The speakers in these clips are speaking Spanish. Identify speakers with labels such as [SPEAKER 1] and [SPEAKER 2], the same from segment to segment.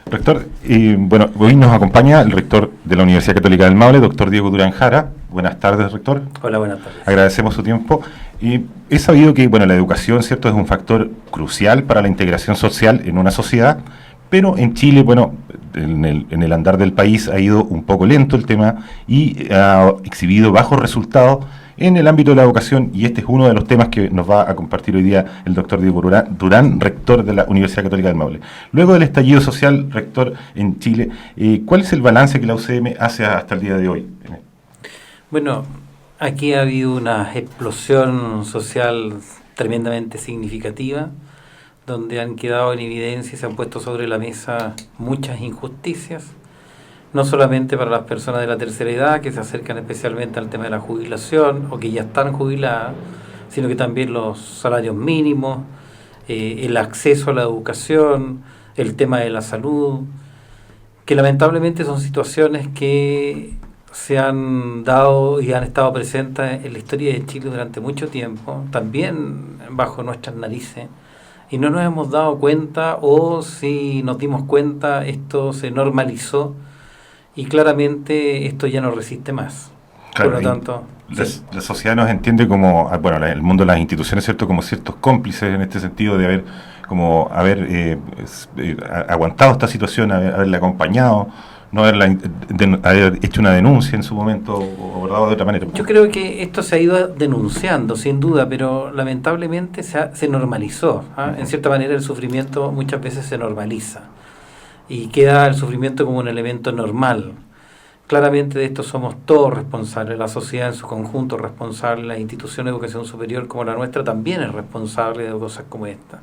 [SPEAKER 1] Rector, bueno, hoy nos acompaña el rector de la Universidad Católica del Maule, doctor Diego Durán Jara. Buenas tardes, rector.
[SPEAKER 2] Hola, buenas tardes.
[SPEAKER 1] Agradecemos su tiempo. He sabido que, bueno, la educación, ¿cierto?, es un factor crucial para la integración social en una sociedad, pero en Chile, bueno, en el andar del país ha ido un poco lento el tema y ha exhibido bajos resultados en el ámbito de la educación, y este es uno de los temas que nos va a compartir hoy día el doctor Diego Durán, rector de la Universidad Católica del Maule. Luego del estallido social, rector, en Chile, ¿cuál es el balance que la UCM hace hasta el día de hoy?
[SPEAKER 2] Bueno, aquí ha habido una explosión social tremendamente significativa, donde han quedado en evidencia y se han puesto sobre la mesa muchas injusticias, no solamente para las personas de la tercera edad, que se acercan especialmente al tema de la jubilación o que ya están jubiladas, sino que también los salarios mínimos, el acceso a la educación, el tema de la salud, que lamentablemente son situaciones que se han dado y han estado presentes en la historia de Chile durante mucho tiempo, también bajo nuestras narices, y no nos hemos dado cuenta, o si nos dimos cuenta, esto se normalizó y claramente esto ya no resiste más.
[SPEAKER 1] Claro,
[SPEAKER 2] por lo tanto,
[SPEAKER 1] la sociedad nos entiende como, bueno, el mundo de las instituciones, ¿cierto?, como ciertos cómplices en este sentido de haber aguantado esta situación, haberla acompañado, no haber hecho una denuncia en su momento o abordado de otra manera.
[SPEAKER 2] Yo creo que esto se ha ido denunciando, sin duda, pero lamentablemente se normalizó. En cierta manera el sufrimiento muchas veces se normaliza y queda el sufrimiento como un elemento normal. Claramente de esto somos todos responsables, la sociedad en su conjunto es responsable, la institución de educación superior como la nuestra también es responsable de cosas como esta.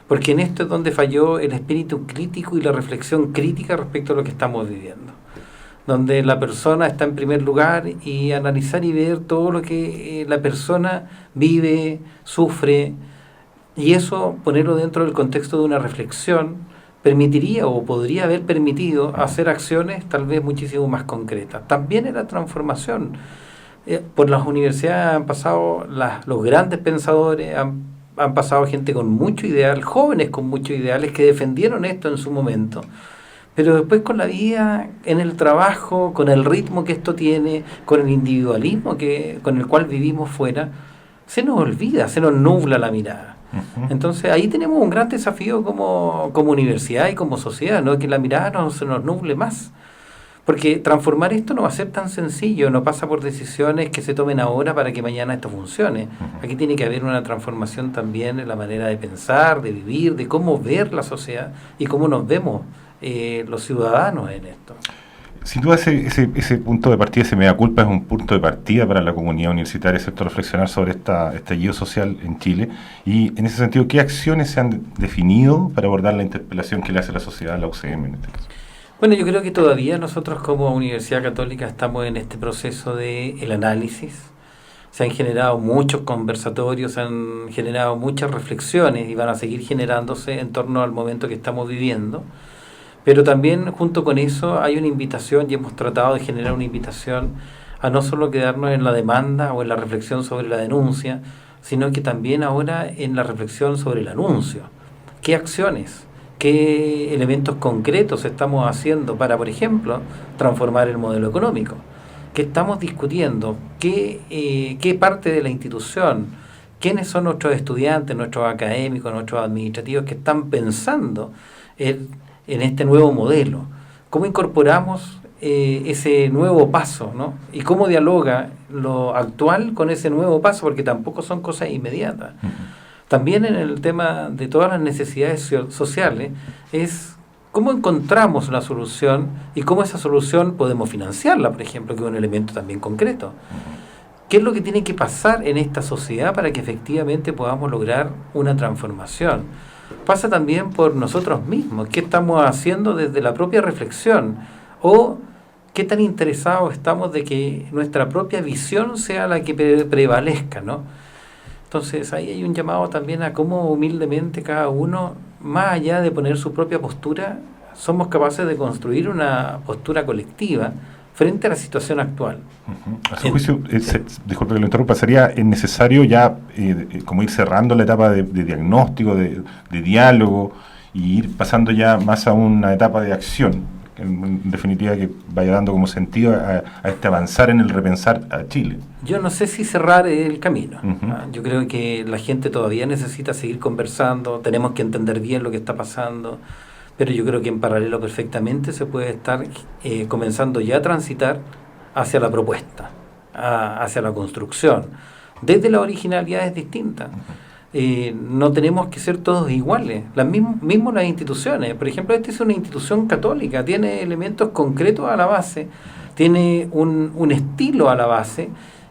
[SPEAKER 2] Porque en esto es donde falló el espíritu crítico y la reflexión crítica respecto a lo que estamos viviendo. Donde la persona está en primer lugar y analizar y ver todo lo que la persona vive, sufre, y eso ponerlo dentro del contexto de una reflexión permitiría o podría haber permitido hacer acciones tal vez muchísimo más concretas. También en la transformación. Por las universidades han pasado los grandes pensadores, han pasado gente con mucho ideal, jóvenes con muchos ideales que defendieron esto en su momento, pero después con la vida, en el trabajo, con el ritmo que esto tiene, con el individualismo con el cual vivimos fuera, se nos olvida, se nos nubla la mirada. Entonces ahí tenemos un gran desafío como universidad y como sociedad, ¿no?, que la mirada no se nos nuble más. Porque transformar esto no va a ser tan sencillo, no pasa por decisiones que se tomen ahora para que mañana esto funcione. Aquí tiene que haber una transformación también en la manera de pensar, de vivir, de cómo ver la sociedad y cómo nos vemos los ciudadanos en esto.
[SPEAKER 1] Sin duda ese punto de partida, ese mea culpa, es un punto de partida para la comunidad universitaria, ¿cierto?, reflexionar sobre este estallido social en Chile. Y en ese sentido, ¿qué acciones se han definido para abordar la interpelación que le hace la sociedad a la UCM en este caso?
[SPEAKER 2] Bueno, yo creo que todavía nosotros como Universidad Católica estamos en este proceso de el análisis. Se han generado muchos conversatorios, se han generado muchas reflexiones y van a seguir generándose en torno al momento que estamos viviendo. Pero también junto con eso hay una invitación, y hemos tratado de generar una invitación a no solo quedarnos en la demanda o en la reflexión sobre la denuncia, sino que también ahora en la reflexión sobre el anuncio. ¿Qué acciones? ¿Qué elementos concretos estamos haciendo para, por ejemplo, transformar el modelo económico? ¿Qué estamos discutiendo? ¿Qué parte de la institución? ¿Quiénes son nuestros estudiantes, nuestros académicos, nuestros administrativos que están pensando en este nuevo modelo? ¿Cómo incorporamos ese nuevo paso, ¿no? Y cómo dialoga lo actual con ese nuevo paso, porque tampoco son cosas inmediatas. También en el tema de todas las necesidades sociales es cómo encontramos la solución y cómo esa solución podemos financiarla, por ejemplo, que es un elemento también concreto. ¿Qué es lo que tiene que pasar en esta sociedad para que efectivamente podamos lograr una transformación? Pasa también por nosotros mismos, qué estamos haciendo desde la propia reflexión o qué tan interesados estamos de que nuestra propia visión sea la que prevalezca, ¿no? Entonces ahí hay un llamado también a cómo humildemente cada uno, más allá de poner su propia postura, somos capaces de construir una postura colectiva frente a la situación actual.
[SPEAKER 1] A su juicio, disculpe que lo interrumpa, ¿sería necesario ya como ir cerrando la etapa de diagnóstico, de diálogo y ir pasando ya más a una etapa de acción, en definitiva que vaya dando como sentido a este avanzar en el repensar a Chile.
[SPEAKER 2] Yo no sé si cerrar el camino.
[SPEAKER 1] Uh-huh.
[SPEAKER 2] Yo creo que la gente todavía necesita seguir conversando, tenemos que entender bien lo que está pasando, pero yo creo que en paralelo perfectamente se puede estar comenzando ya a transitar hacia la propuesta, hacia la construcción, desde las originalidades distintas. No tenemos que ser todos iguales, mismo las instituciones. Por ejemplo, esta es una institución católica, tiene elementos concretos a la base, tiene un estilo a la base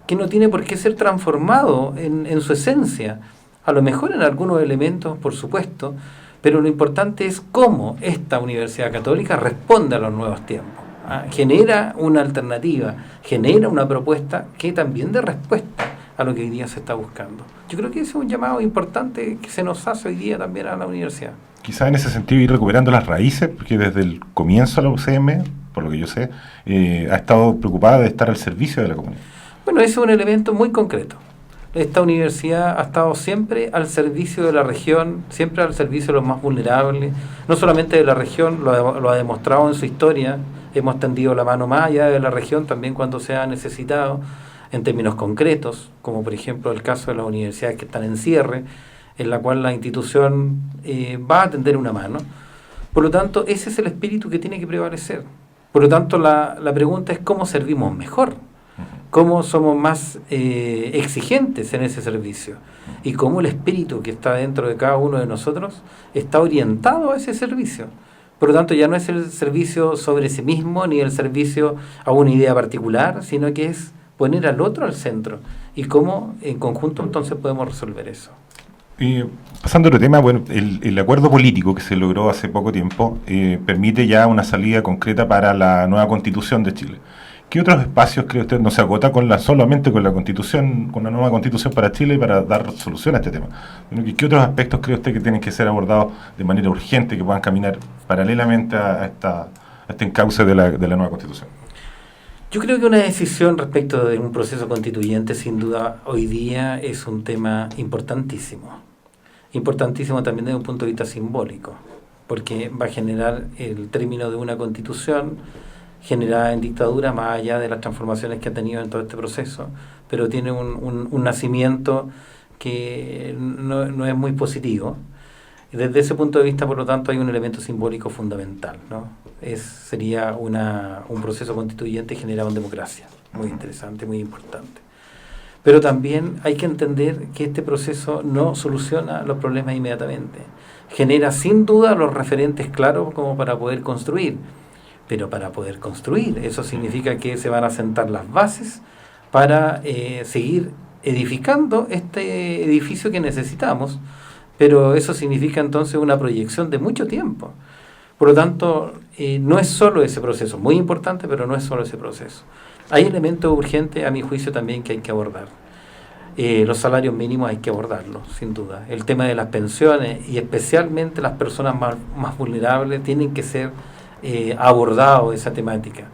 [SPEAKER 2] que no tiene por qué ser transformado en su esencia. A lo mejor en algunos elementos, por supuesto, pero lo importante es cómo esta Universidad Católica responde a los nuevos tiempos. Genera una alternativa, genera una propuesta que también dé respuesta a lo que hoy día se está buscando. Yo creo que ese es un llamado importante que se nos hace hoy día también a la universidad.
[SPEAKER 1] Quizá en ese sentido ir recuperando las raíces, porque desde el comienzo la UCM, por lo que yo sé, ha estado preocupada de estar al servicio de la comunidad.
[SPEAKER 2] Bueno, ese es un elemento muy concreto. Esta universidad ha estado siempre al servicio de la región, siempre al servicio de los más vulnerables, no solamente de la región, lo ha demostrado en su historia, hemos tendido la mano más allá de la región también cuando se ha necesitado, en términos concretos, como por ejemplo el caso de las universidades que están en cierre, en la cual la institución va a tender una mano. Por lo tanto, ese es el espíritu que tiene que prevalecer. Por lo tanto, la pregunta es cómo servimos mejor, cómo somos más exigentes en ese servicio y cómo el espíritu que está dentro de cada uno de nosotros está orientado a ese servicio. Por lo tanto, ya no es el servicio sobre sí mismo ni el servicio a una idea particular, sino que es poner al otro al centro y cómo en conjunto entonces podemos resolver eso.
[SPEAKER 1] Pasando a otro tema, bueno, el acuerdo político que se logró hace poco tiempo permite ya una salida concreta para la nueva Constitución de Chile. ¿Qué otros espacios cree usted no se agota solamente con la Constitución, con la nueva Constitución para Chile y para dar solución a este tema? ¿Qué otros aspectos cree usted que tienen que ser abordados de manera urgente, que puedan caminar paralelamente a este encauce de la nueva Constitución?
[SPEAKER 2] Yo creo que una decisión respecto de un proceso constituyente, sin duda, hoy día es un tema importantísimo. Importantísimo también desde un punto de vista simbólico, porque va a generar el término de una constitución generada en dictadura, más allá de las transformaciones que ha tenido en todo este proceso, pero tiene un nacimiento que no es muy positivo. Desde ese punto de vista, por lo tanto, hay un elemento simbólico fundamental, ¿no? Sería un proceso constituyente generado en democracia, muy interesante, muy importante. Pero también hay que entender que este proceso no soluciona los problemas inmediatamente. Genera sin duda los referentes claros como para poder construir. Pero para poder construir, eso significa que se van a sentar las bases para seguir edificando este edificio que necesitamos, pero eso significa entonces una proyección de mucho tiempo. Por lo tanto, no es solo ese proceso, muy importante, pero no es solo ese proceso. Hay elementos urgentes, a mi juicio, también que hay que abordar. Los salarios mínimos hay que abordarlos, sin duda. El tema de las pensiones, y especialmente las personas más vulnerables, tienen que ser abordados esa temática.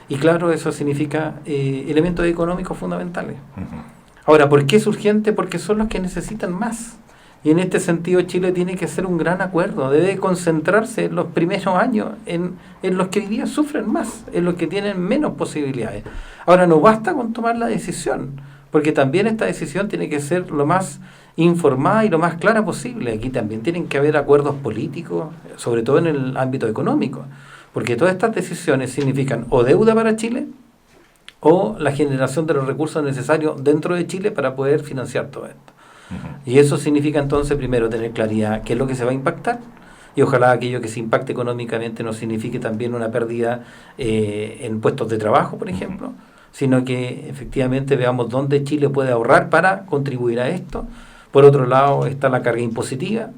[SPEAKER 2] Y claro, eso significa elementos económicos fundamentales. Uh-huh. Ahora, ¿por qué es urgente? Porque son los que necesitan más. Y en este sentido Chile tiene que hacer un gran acuerdo, debe concentrarse en los primeros años en los que hoy día sufren más, en los que tienen menos posibilidades. Ahora, no basta con tomar la decisión, porque también esta decisión tiene que ser lo más informada y lo más clara posible. Aquí también tienen que haber acuerdos políticos, sobre todo en el ámbito económico, porque todas estas decisiones significan o deuda para Chile o la generación de los recursos necesarios dentro de Chile para poder financiar todo esto. Uh-huh. Y eso significa entonces primero tener claridad qué es lo que se va a impactar, y ojalá aquello que se impacte económicamente no signifique también una pérdida en puestos de trabajo, por ejemplo, sino que efectivamente veamos dónde Chile puede ahorrar para contribuir a esto. Por otro lado está la carga impositiva,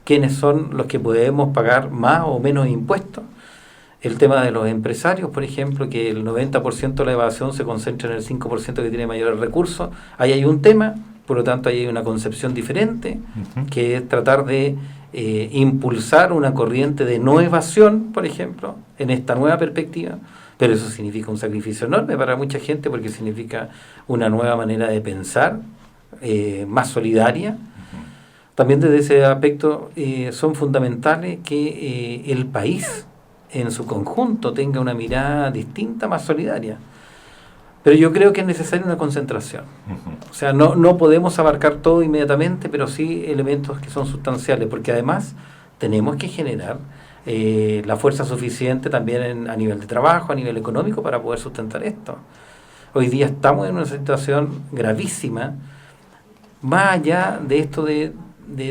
[SPEAKER 2] quiénes son los que podemos pagar más o menos impuestos. El tema de los empresarios, por ejemplo, que el 90% de la evasión se concentra en el 5% que tiene mayores recursos. Ahí hay un tema, por lo tanto ahí hay una concepción diferente, uh-huh, que es tratar de impulsar una corriente de no evasión, por ejemplo, en esta nueva perspectiva. Pero eso significa un sacrificio enorme para mucha gente, porque significa una nueva manera de pensar, más solidaria. Uh-huh. También desde ese aspecto son fundamentales que el país en su conjunto tenga una mirada distinta, más solidaria. Pero yo creo que es necesaria una concentración. O sea, no podemos abarcar todo inmediatamente, pero sí elementos que son sustanciales, porque además tenemos que generar la fuerza suficiente también a nivel de trabajo, a nivel económico, para poder sustentar esto. Hoy día estamos en una situación gravísima, más allá de esto de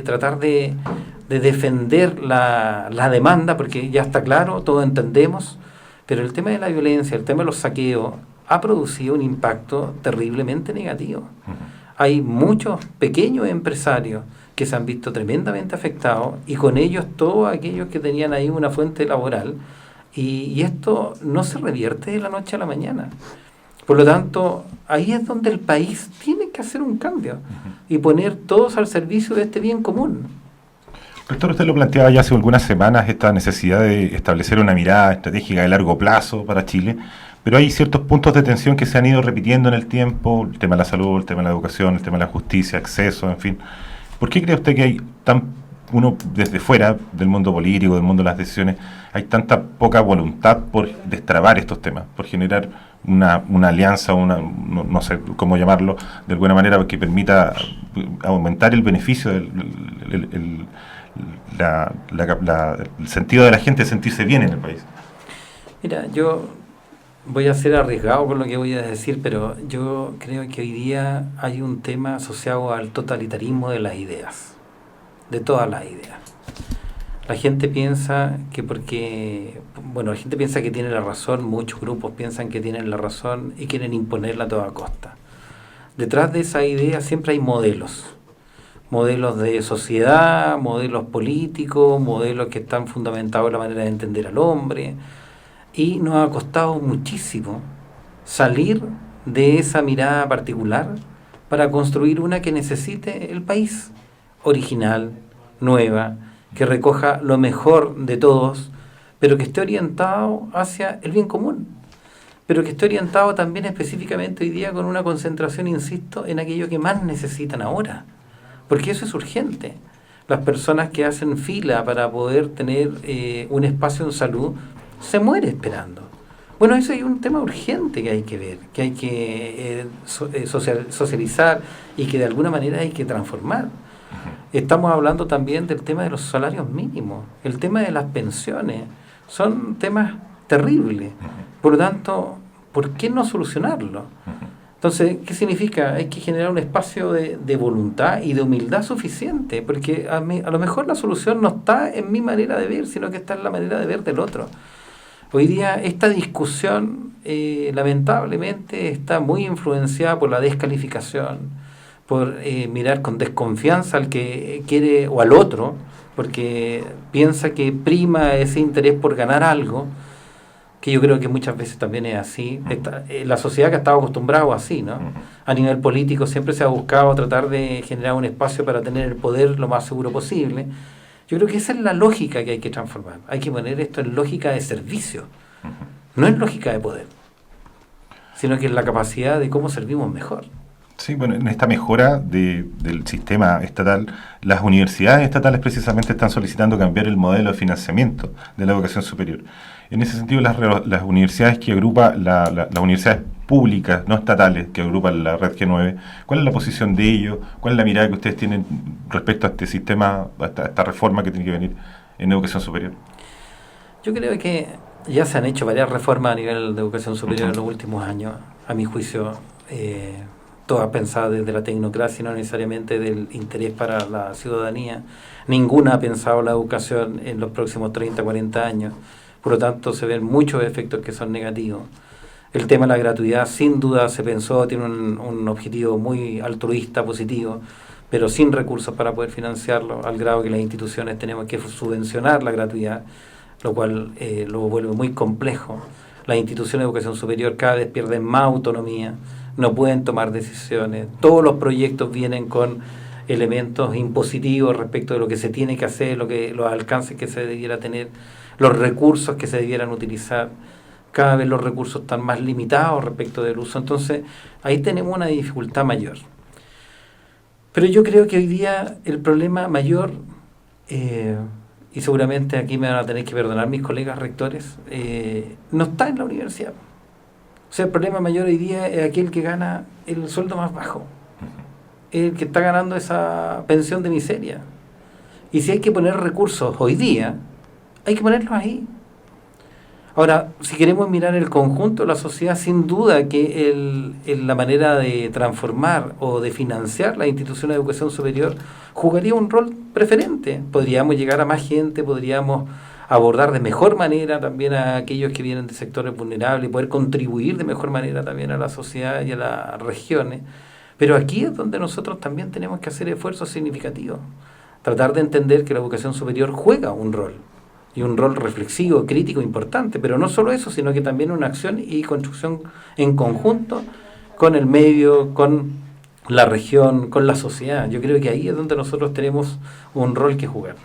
[SPEAKER 2] tratar de defender la demanda, porque ya está claro, todos entendemos, pero el tema de la violencia, el tema de los saqueos, ha producido un impacto terriblemente negativo. Hay muchos pequeños empresarios que se han visto tremendamente afectados, y con ellos todos aquellos que tenían ahí una fuente laboral, y esto no se revierte de la noche a la mañana. Por lo tanto, ahí es donde el país tiene que hacer un cambio y poner todos al servicio de este bien común.
[SPEAKER 1] Rector, usted lo planteaba ya hace algunas semanas, esta necesidad de establecer una mirada estratégica de largo plazo para Chile, pero hay ciertos puntos de tensión que se han ido repitiendo en el tiempo: el tema de la salud, el tema de la educación, el tema de la justicia, acceso, en fin. ¿Por qué cree usted que hay uno desde fuera del mundo político, del mundo de las decisiones, hay tanta poca voluntad por destrabar estos temas, por generar una alianza, no sé cómo llamarlo, de alguna manera que permita aumentar el beneficio, el sentido de la gente de sentirse bien en el país?
[SPEAKER 2] Mira, yo voy a ser arriesgado con lo que voy a decir, pero yo creo que hoy día hay un tema asociado al totalitarismo de las ideas, de todas las ideas. La gente piensa que la gente piensa que tiene la razón, muchos grupos piensan que tienen la razón y quieren imponerla a toda costa. Detrás de esa idea siempre hay modelos de sociedad, modelos políticos, modelos que están fundamentados en la manera de entender al hombre, y nos ha costado muchísimo salir de esa mirada particular para construir una que necesite el país, original, nueva, que recoja lo mejor de todos, pero que esté orientado hacia el bien común, pero que esté orientado también específicamente hoy día con una concentración, insisto, en aquello que más necesitan ahora, porque eso es urgente. Las personas que hacen fila para poder tener un espacio en salud se mueren esperando. Bueno, eso es un tema urgente que hay que ver, que hay que socializar y que de alguna manera hay que transformar. Estamos hablando también del tema de los salarios mínimos, el tema de las pensiones, son temas terribles. Por lo tanto, ¿por qué no solucionarlo? Entonces, ¿qué significa? Hay que generar un espacio de voluntad y de humildad suficiente, porque a lo mejor la solución no está en mi manera de ver, sino que está en la manera de ver del otro. Hoy día esta discusión lamentablemente está muy influenciada por la descalificación, por mirar con desconfianza al que quiere o al otro, porque piensa que prima ese interés por ganar algo, que yo creo que muchas veces también es así. La sociedad que ha estado acostumbrada así, ¿no? A nivel político siempre se ha buscado tratar de generar un espacio para tener el poder lo más seguro posible. Yo creo que esa es la lógica que hay que transformar. Hay que poner esto en lógica de servicio, no en lógica de poder, sino que en la capacidad de cómo servimos mejor.
[SPEAKER 1] Sí, bueno, en esta mejora del sistema estatal, las universidades estatales precisamente están solicitando cambiar el modelo de financiamiento de la educación superior. En ese sentido, las universidades que agrupa, las universidades públicas, no estatales, que agrupan la red G9, ¿cuál es la posición de ellos? ¿Cuál es la mirada que ustedes tienen respecto a este sistema, a esta reforma que tiene que venir en educación superior?
[SPEAKER 2] Yo creo que ya se han hecho varias reformas a nivel de educación superior en los últimos años, a mi juicio, todas pensadas desde la tecnocracia y no necesariamente del interés para la ciudadanía. Ninguna ha pensado la educación en los próximos 30, 40 años. Por lo tanto, se ven muchos efectos que son negativos. El tema de la gratuidad, sin duda, se pensó, tiene un objetivo muy altruista, positivo, pero sin recursos para poder financiarlo, al grado que las instituciones tenemos que subvencionar la gratuidad, lo cual lo vuelve muy complejo. Las instituciones de educación superior cada vez pierden más autonomía, no pueden tomar decisiones, todos los proyectos vienen con elementos impositivos respecto de lo que se tiene que hacer, los alcances que se debiera tener, los recursos que se debieran utilizar. Cada vez los recursos están más limitados respecto del uso, entonces ahí tenemos una dificultad mayor. Pero yo creo que hoy día el problema mayor, y seguramente aquí me van a tener que perdonar mis colegas rectores, no está en la universidad. O sea, el problema mayor hoy día es aquel que gana el sueldo más bajo, el que está ganando esa pensión de miseria. Y si hay que poner recursos hoy día, hay que ponerlos ahí. Ahora, si queremos mirar el conjunto de la sociedad, sin duda que la manera de transformar o de financiar la institución de educación superior jugaría un rol preferente. Podríamos llegar a más gente, podríamos abordar de mejor manera también a aquellos que vienen de sectores vulnerables y poder contribuir de mejor manera también a la sociedad y a las regiones. Pero aquí es donde nosotros también tenemos que hacer esfuerzos significativos. Tratar de entender que la educación superior juega un rol. Y un rol reflexivo, crítico, importante, pero no solo eso, sino que también una acción y construcción en conjunto con el medio, con la región, con la sociedad. Yo creo que ahí es donde nosotros tenemos un rol que jugar.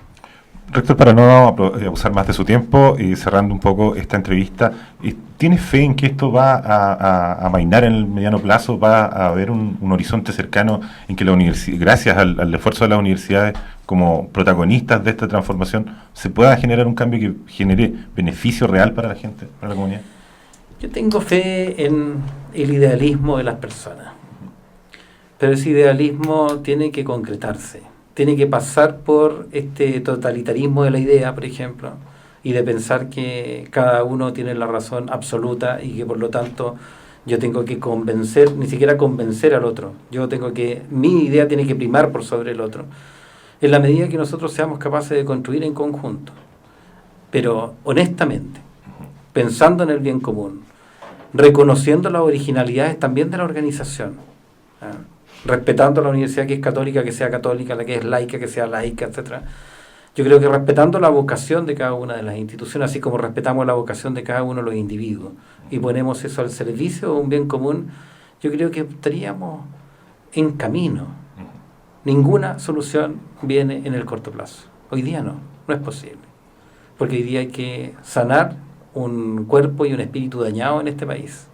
[SPEAKER 1] Rector, para no abusar más de su tiempo y cerrando un poco esta entrevista, ¿tiene fe en que esto va a amainar en el mediano plazo? ¿Va a haber un horizonte cercano en que la universidad, gracias al esfuerzo de las universidades como protagonistas de esta transformación, se pueda generar un cambio que genere beneficio real para la gente, para la comunidad?
[SPEAKER 2] Yo tengo fe en el idealismo de las personas, pero ese idealismo tiene que concretarse. Tiene que pasar por este totalitarismo de la idea, por ejemplo, y de pensar que cada uno tiene la razón absoluta y que por lo tanto yo tengo que convencer, ni siquiera convencer al otro. Mi idea tiene que primar por sobre el otro. En la medida que nosotros seamos capaces de construir en conjunto, pero honestamente, pensando en el bien común, reconociendo las originalidades también de la organización, respetando a la universidad que es católica, que sea católica, la que es laica, que sea laica, etcétera. Yo creo que respetando la vocación de cada una de las instituciones, así como respetamos la vocación de cada uno de los individuos, y ponemos eso al servicio de un bien común, yo creo que estaríamos en camino. Ninguna solución viene en el corto plazo. Hoy día no es posible. Porque hoy día hay que sanar un cuerpo y un espíritu dañado en este país.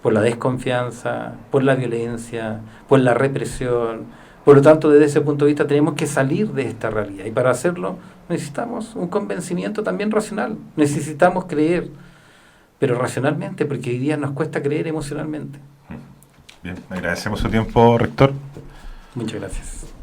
[SPEAKER 2] Por la desconfianza, por la violencia, por la represión. Por lo tanto, desde ese punto de vista tenemos que salir de esta realidad. Y para hacerlo necesitamos un convencimiento también racional. Necesitamos creer, pero racionalmente, porque hoy día nos cuesta creer emocionalmente.
[SPEAKER 1] Bien, agradecemos su tiempo, rector.
[SPEAKER 2] Muchas gracias.